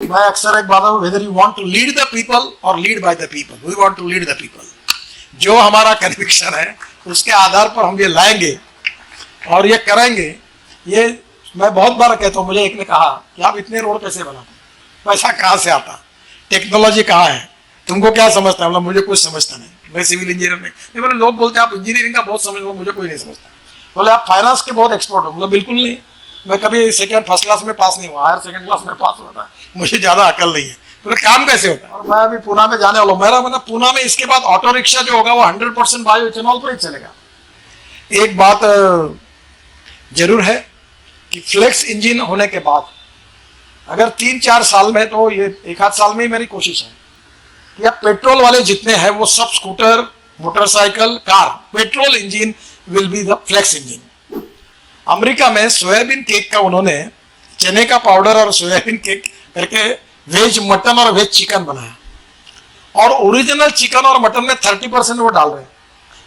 मैं अक्सर एक बात है, whether you want to lead the people और lead by the people, we want to lead the people. जो हमारा कन्विक्शन है उसके आधार पर हम ये लाएंगे और ये करेंगे। ये मैं बहुत बार कहता हूँ, मुझे एक ने कहा कि आप इतने रोड कैसे बनाते, पैसा कहाँ से आता, टेक्नोलॉजी कहाँ है, तुमको क्या समझता है? मतलब मुझे कुछ समझता नहीं, मैं सिविल इंजीनियर नहीं। बोले लोग बोलते हैं आप इंजीनियरिंग का बहुत समझ लो, मुझे कोई नहीं समझता। बोले आप फाइनेंस के बहुत एक्सपर्ट हो, मतलब बिल्कुल नहीं, मैं कभी सेकंड फर्स्ट क्लास में पास नहीं हुआ, हायर सेकंड क्लास में पास हुआ था, मुझे ज्यादा अकल नहीं है। बोले काम कैसे होता है? और मैं अभी पूना में जाने वाला हूँ, मेरा मतलब पूना में इसके बाद ऑटो रिक्शा जो होगा वो 100% बायो इथेनॉल पर ही चलेगा। एक बात जरूर है कि फ्लेक्स इंजन होने के बाद अगर 3-4 साल में, तो ये 1 आध साल में ही मेरी कोशिश है कि अब पेट्रोल वाले जितने हैं वो सब scooter, motorcycle, car, petrol engine will be the flex engine. America में सोयाबीन केक का उन्होंने चने का पाउडर और सोयाबीन केक करके वेज मटन और वेज चिकन बनाया, और ओरिजिनल चिकन और मटन में 30% वो डाल रहे हैं।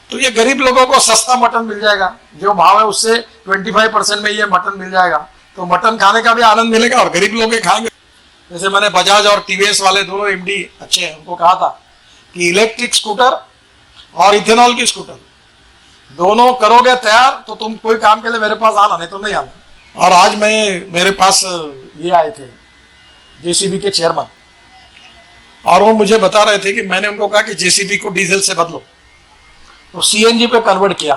तो ये गरीब लोगों को सस्ता मटन मिल जाएगा, जो भाव है उससे 25% में ये मटन मिल जाएगा, तो मटन खाने का भी आनंद मिलेगा और गरीब लोग खाएंगे। जैसे मैंने बजाज और टीवीएस वाले दोनों एमडी अच्छे हैं, उनको कहा था कि इलेक्ट्रिक स्कूटर और इथेनॉल की स्कूटर दोनों करोगे तैयार तो तुम कोई काम के लिए मेरे पास आना, नहीं तो नहीं आना। और आज मेरे पास ये आए थे जेसीबी के चेयरमैन, और वो मुझे बता रहे थे कि मैंने उनको कहा कि जेसीबी को डीजल से बदलो, तो सीएनजी पे कन्वर्ट किया।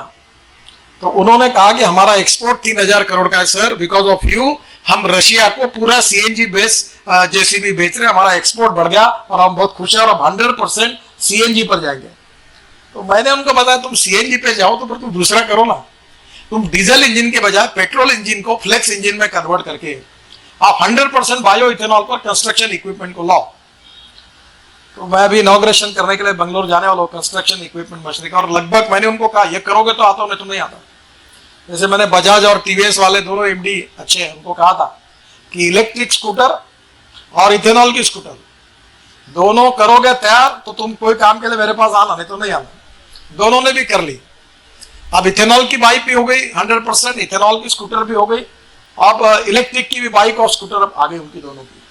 तो उन्होंने कहा कि हमारा एक्सपोर्ट 3000 करोड़ का है सर, बिकॉज ऑफ यू हम रशिया को पूरा सीएनजी बेस जेसीबी बेच रहे हैं, हमारा एक्सपोर्ट बढ़ गया और हम बहुत खुश हैं और हम 100% सीएनजी पर जाएंगे। तो मैंने उनको बताया तुम सीएनजी पे जाओ तो फिर तुम दूसरा करो ना, तुम डीजल इंजन के बजाय पेट्रोल इंजन को फ्लेक्स इंजन में कन्वर्ट करके आप 100% बायो इथेनॉल पर कंस्ट्रक्शन इक्विपमेंट को लाओ। तो मैं अभी इनॉग्रेशन करने के लिए बंगलोर जाने वाला हूँ कंस्ट्रक्शन इक्विपमेंट मशीनरी का, और लगभग मैंने उनको कहा ये करोगे तो आता हूँ, नहीं तो नहीं आता। जैसे मैंने बजाज और टीवीएस वाले दोनों एमडी अच्छे हैं, उनको कहा था कि इलेक्ट्रिक स्कूटर और इथेनॉल की स्कूटर दोनों करोगे तैयार तो तुम कोई काम के लिए मेरे पास आना, नहीं तो नहीं आना। दोनों ने भी कर ली। अब इथेनॉल की बाइक भी हो गई 100%, इथेनॉल की स्कूटर भी हो गई, अब इलेक्ट्रिक की भी बाइक और स्कूटर अब आ गई उनकी दोनों की।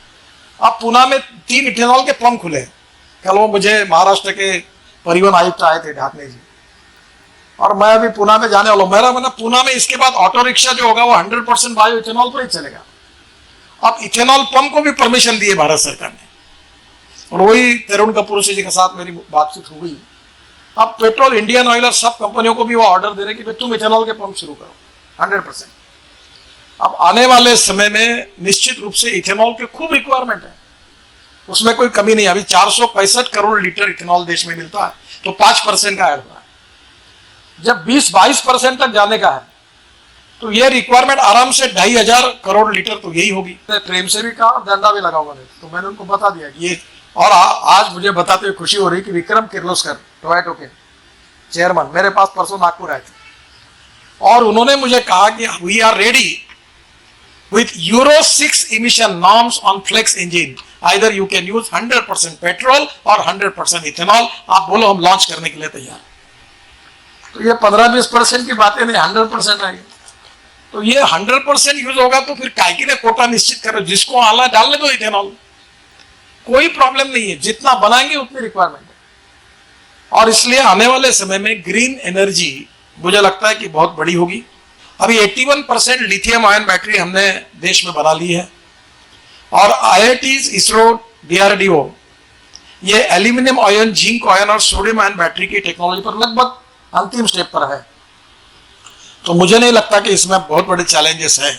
अब पुणे में 3 इथेनॉल के पंप खुले। कल वो मुझे महाराष्ट्र के परिवहन आयुक्त आए थे ढाकने जी, और मैं अभी पुणे में जाने वाला हूँ। मेरा मतलब पुणे में इसके बाद ऑटो रिक्शा जो होगा वो 100% बायो इथेनॉल पर ही चलेगा। अब इथेनॉल पंप को भी परमिशन दिए भारत सरकार ने, और वही तरुण कपूर जी के साथ मेरी बातचीत हो गई। अब पेट्रोल, इंडियन ऑयल और सब कंपनियों को भी वो ऑर्डर दे रहे कि तुम इथेनॉल के पंप शुरू करो 100%। अब आने वाले समय में निश्चित रूप से इथेनॉल की खूब रिक्वायरमेंट है, उसमें कोई कमी नहीं। अभी 465 करोड़ लीटर इथेनॉल देश में मिलता है, तो 5% का ऐड हुआ है। जब 20-22% तक जाने का है तो ये रिक्वायरमेंट आराम से 2500 करोड़ लीटर तो यही होगी। प्रेम से भी कहा और डंडा भी लगाऊंगा, तो मैंने उनको बता दिया कि ये। और आज मुझे बताते हुए खुशी हो रही कि विक्रम किर्लोस्कर टोयोटा के चेयरमैन मेरे पास परसों नागपुर आए थे, और उन्होंने मुझे कहा कि we are ready with Euro 6 emission norms on flex engine. Either you can use 100% petrol or 100% ethanol. आप बोलो हम लॉन्च करने के लिए तैयार। तो ये 15-20% की बातें नहीं, 100% आएगी। तो ये 100% यूज होगा तो फिर काय के लिए कोटा निश्चित करो, जिसको आला डालने दो इथेनॉल, कोई प्रॉब्लम नहीं है, जितना बनाएंगे उतनी रिक्वायरमेंट है। और इसलिए आने वाले समय में ग्रीन एनर्जी मुझे लगता है कि बहुत बड़ी होगी। अभी 81% लिथियम आयन बैटरी हमने देश में बना ली है, और IITs, इसरो, DRDO ये एल्यूमिनियम आयन, जिंक आयन और सोडियम आयन बैटरी की टेक्नोलॉजी पर लगभग अंतिम स्टेप पर है। तो मुझे नहीं लगता कि इसमें बहुत बड़े चैलेंजेस हैं,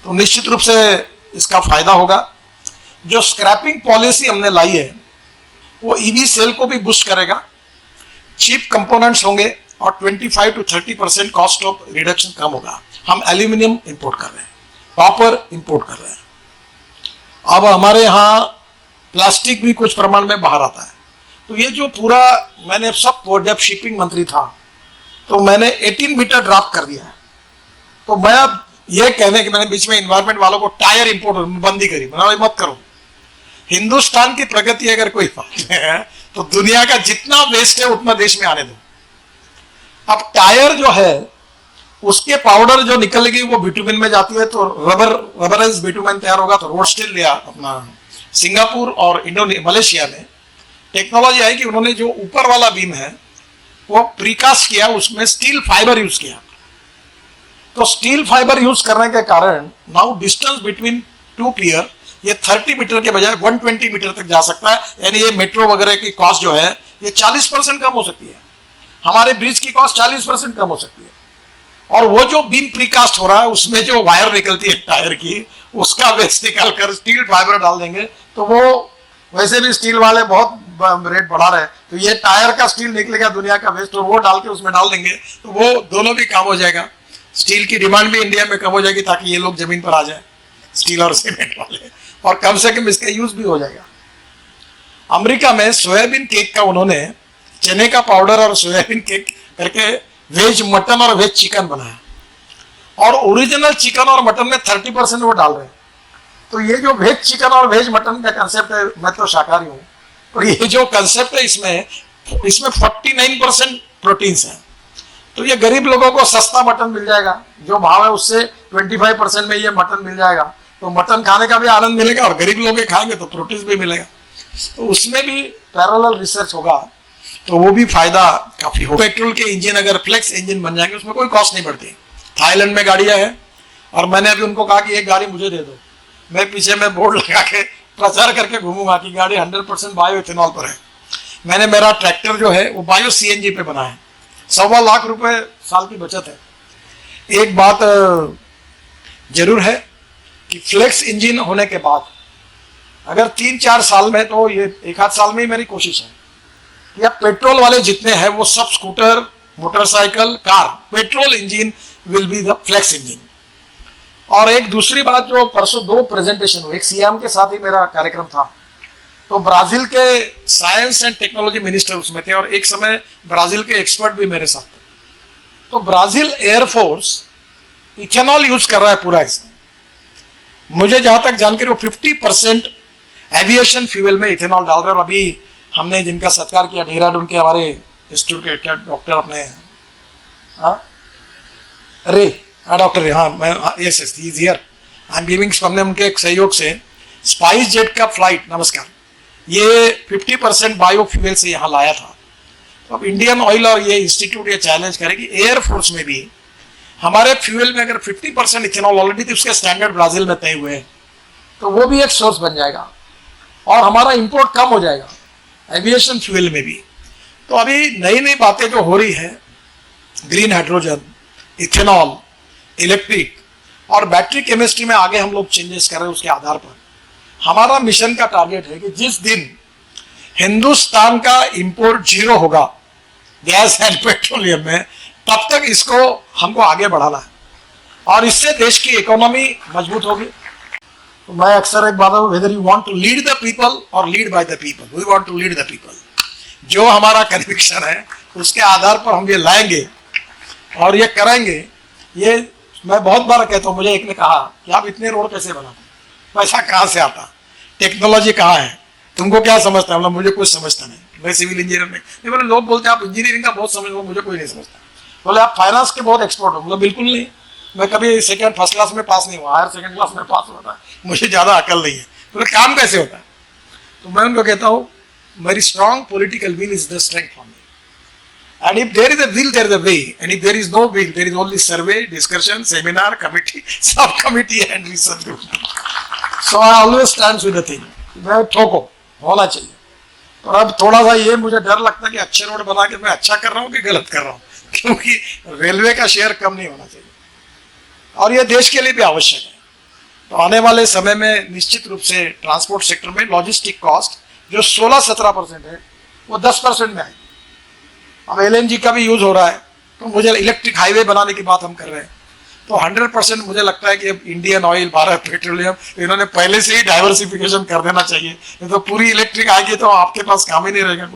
तो निश्चित रूप से इसका फायदा होगा। जो स्क्रैपिंग पॉलिसी हमने लाई है वो ईवी सेल को भी बूस्ट करेगा, चीप कंपोनेंट्स होंगे और 25 to 30% कॉस्ट ऑफ रिडक्शन कम होगा। हम एल्यूमिनियम इंपोर्ट कर रहे हैं, कॉपर इंपोर्ट कर रहे हैं। अब हमारे यहाँ प्लास्टिक भी कुछ प्रमाण में बाहर आता है। तो ये जो पूरा मैंने सब, जब शिपिंग मंत्री था तो मैंने 18 मीटर ड्राफ्ट कर दिया है। तो मैं अब ये कहने कि मैंने बीच में इन्वायरमेंट वालों को टायर इंपोर्ट बंदी करी, मैंने मत करो। हिंदुस्तान की प्रगति अगर कोई बात है तो दुनिया का जितना वेस्ट है उतना देश में आने दो। अब टायर जो है उसके पाउडर जो निकलेगी वो बिटुमिन में जाती है, तो रबराइज बिटुमिन तैयार होगा, तो रोड स्टील या अपना सिंगापुर और मलेशिया में टेक्नोलॉजी आई कि उन्होंने जो ऊपर वाला बीम है वो प्रीकास्ट किया, उसमें स्टील फाइबर यूज किया। तो स्टील फाइबर यूज करने के कारण now distance between two pier ये 30 मीटर के बजाय 120 मीटर तक जा सकता है। यानी ये मेट्रो वगैरह की कॉस्ट जो है ये 40% कम हो सकती है, हमारे ब्रिज की कॉस्ट 40% कम हो सकती है। और वो जो बीम प्रीकास्ट हो रहा है उसमें जो वायर निकलती है टायर की, उसका वेस्ट निकाल कर स्टील फाइबर डाल देंगे तो वो वैसे भी स्टील वाले बहुत रेट बढ़ा रहे हैं, तो ये टायर का स्टील निकलेगा दुनिया का वेस्ट और वो डाल के उसमें डाल देंगे तो वो दोनों भी काम हो जाएगा। स्टील की डिमांड भी इंडिया में कम हो जाएगी ताकि ये लोग जमीन पर आ जाए, स्टील और सीमेंट वाले, और कम से कम इसका यूज भी हो जाएगा। अमेरिका में सोयाबीन केक का उन्होंने चने का पाउडर और सोयाबीन केक करके वेज मटन और वेज चिकन बनाया, और ओरिजिनल चिकन और मटन में 30% वो डाल रहे हैं। तो ये जो वेज चिकन और वेज मटन का कंसेप्ट है, मैं तो शाकाहारी हूँ, और ये जो कंसेप्ट है इसमें 49% प्रोटीन्स हैं। तो ये गरीब लोगों को सस्ता मटन मिल जाएगा, जो भाव है उससे 25% में ये मटन मिल जाएगा, तो मटन खाने का भी आनंद मिलेगा और गरीब लोग खाएंगे तो प्रोटीन भी मिलेगा। तो उसमें भी पैरेलल रिसर्च होगा तो वो भी फायदा काफी होगा। पेट्रोल के इंजन अगर फ्लेक्स इंजन बन जाएंगे उसमें कोई कॉस्ट नहीं पड़ती। थाईलैंड में गाड़ियां हैं और मैंने अभी उनको कहा कि एक गाड़ी मुझे दे दो, मैं पीछे में बोर्ड लगा के प्रचार करके घूमूंगा कि गाड़ी 100% बायो इथेनॉल पर है। मैंने मेरा ट्रैक्टर जो है वो बायो CNG पे बना है, 1.25 लाख रुपए साल की बचत है। एक बात जरूर है कि फ्लेक्स इंजन होने के बाद अगर 3-4 साल में, तो ये 1 आध साल में ही मेरी कोशिश है कि अब पेट्रोल वाले जितने हैं वो सब scooter, motorcycle, car, petrol engine will be the flex engine. और एक दूसरी बात, जो परसों 2 प्रेजेंटेशन हुए, एक सियाम के साथ ही मेरा कार्यक्रम था, तो ब्राजील के साइंस एंड टेक्नोलॉजी मिनिस्टर उसमें थे और एक समय ब्राजील के एक्सपर्ट भी मेरे साथ थे। तो ब्राजील एयरफोर्स इथेनॉल यूज कर रहा है पूरा इसमें। मुझे जहां तक जानकारी वो 50% एविएशन फ्यूल में इथेनॉल डाल रहे हैं। और अभी हमने जिनका सत्कार किया देहरादून के हमारे इंस्टीट्यूट के डॉक्टर अपने डॉक्टर रे, हाँ मैं yes here I am giving, हमने उनके एक सहयोग से स्पाइस जेट का फ्लाइट, नमस्कार, ये 50% बायो फ्यूल से यहाँ लाया था। तो अब इंडियन ऑयल और ये इंस्टीट्यूट ये चैलेंज करे कि एयरफोर्स में भी हमारे फ्यूल में अगर 50% इथेनॉल ऑलरेडी थी, उसके स्टैंडर्ड ब्राजील में तय हुए हैं, तो वो भी एक सोर्स बन जाएगा और हमारा इंपोर्ट कम हो जाएगा एविएशन फ्यूल में भी। तो अभी नई नई बातें जो हो रही है, ग्रीन हाइड्रोजन, इथेनॉल, इलेक्ट्रिक और बैटरी केमिस्ट्री में आगे हम लोग चेंजेस कर रहे हैं। उसके आधार पर हमारा मिशन का टारगेट है कि जिस दिन हिंदुस्तान का इंपोर्ट 0 होगा गैस एंड पेट्रोलियम में, तब तक इसको हमको आगे बढ़ाना है और इससे देश की इकोनॉमी मजबूत होगी। तो मैं अक्सर एक बात है, whether you want to lead the people और lead by the people, we want to lead the people. जो हमारा कन्विक्शन है उसके आधार पर हम ये लाएंगे और ये करेंगे। ये मैं बहुत बार कहता हूँ, मुझे एक ने कहा कि आप इतने रोड कैसे बनाते, पैसा कहाँ से आता, टेक्नोलॉजी कहाँ है, तुमको क्या समझता है? मतलब मुझे कुछ समझता नहीं, मैं सिविल इंजीनियर नहीं। बोले लोग बोलते हैं आप इंजीनियरिंग का बहुत समझ लो, मुझे कोई नहीं समझता। बोले आप फाइनेंस के बहुत एक्सपर्ट हो, मतलब बिल्कुल नहीं, मैं कभी फर्स्ट क्लास में पास नहीं हुआ, हायर सेकंड क्लास में पास होता है, मुझे ज़्यादा अकल नहीं है। बोले काम कैसे होता है? तो मैं उनको कहता हूँ very strong political will is the strength for me, and if there is a will there is a way, and if there is no will there is only survey, discussion, seminar, committee, subcommittee and research group. So I always stands with the thing, मैं ठोको होना चाहिए। तो अब थोड़ा सा ये मुझे डर लगता है कि अच्छे रोड बना के मैं अच्छा कर रहा हूँ कि गलत कर रहा हूँ, क्योंकि रेलवे का शेयर कम नहीं होना चाहिए और ये देश के लिए भी आवश्यक है। तो आने वाले समय में निश्चित रूप से ट्रांसपोर्ट सेक्टर में लॉजिस्टिक कॉस्ट जो 16-17% है वो 10% में आएगी। अब LNG का भी यूज हो रहा है, तो मुझे इलेक्ट्रिक हाईवे बनाने की बात हम कर रहे हैं, तो 100% मुझे लगता है कि अब इंडियन ऑयल, भारत पेट्रोलियम, इन्होंने पहले से ही डाइवर्सिफिकेशन कर देना चाहिए, नहीं तो पूरी इलेक्ट्रिक आएगी तो आपके पास काम ही नहीं रहेगा।